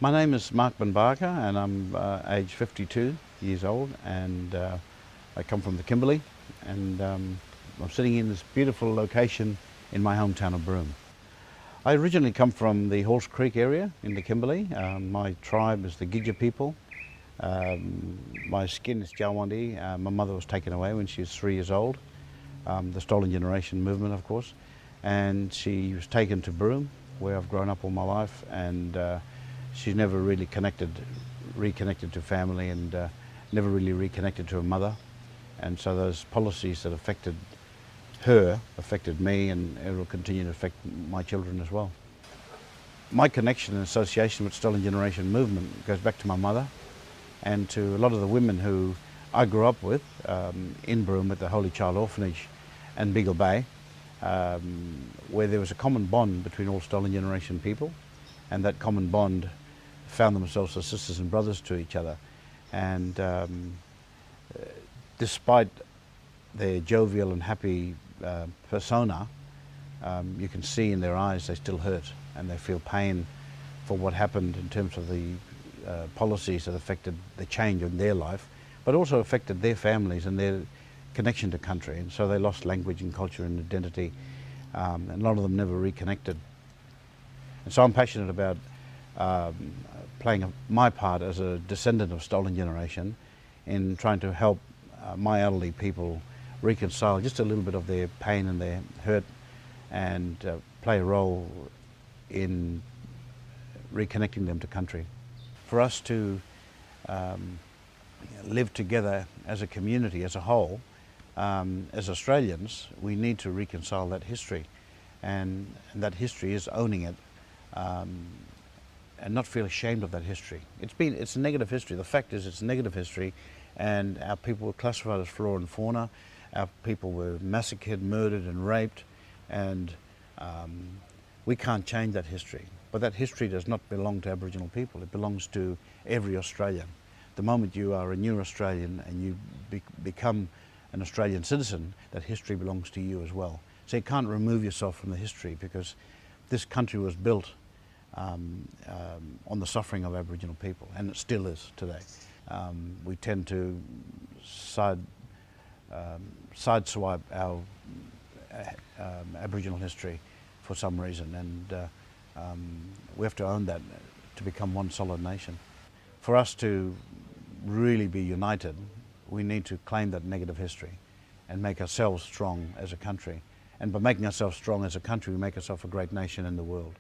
My name is Bakar and I'm age 52 years old, and I come from the Kimberley, and I'm sitting in this beautiful location in my hometown of Broome. I originally come from the Halls Creek area in the Kimberley. My tribe is the Gidja people. My skin is Jawandi. My mother was taken away when she was 3 years old. The Stolen Generation movement, of course. And she was taken to Broome, where I've grown up all my life, and she's never really reconnected to family, and never really reconnected to her mother. And so those policies that affected her affected me, and it will continue to affect my children as well. My connection and association with Stolen Generation movement goes back to my mother and to a lot of the women who I grew up with in Broome at the Holy Child Orphanage and Beagle Bay, where there was a common bond between all Stolen Generation people, and that common bond found themselves as sisters and brothers to each other. And despite their jovial and happy persona, you can see in their eyes they still hurt, and they feel pain for what happened in terms of the policies that affected the change in their life, but also affected their families and their connection to country. And so they lost language and culture and identity, and a lot of them never reconnected. And so I'm passionate about playing my part as a descendant of Stolen Generation in trying to help my elderly people reconcile just a little bit of their pain and their hurt, and play a role in reconnecting them to country. For us to live together as a community, as a whole, as Australians, we need to reconcile that history, and that history is owning it, and not feel ashamed of that history. It's a negative history. The fact is, it's a negative history, and our people were classified as flora and fauna. Our people were massacred, murdered and raped, and we can't change that history. But that history does not belong to Aboriginal people. It belongs to every Australian. The moment you are a new Australian and you become an Australian citizen, that history belongs to you as well. So you can't remove yourself from the history, because this country was built on the suffering of Aboriginal people, and it still is today. We tend to sideswipe our Aboriginal history for some reason, and we have to own that to become one solid nation. For us to really be united, we need to claim that negative history and make ourselves strong as a country. And by making ourselves strong as a country, we make ourselves a great nation in the world.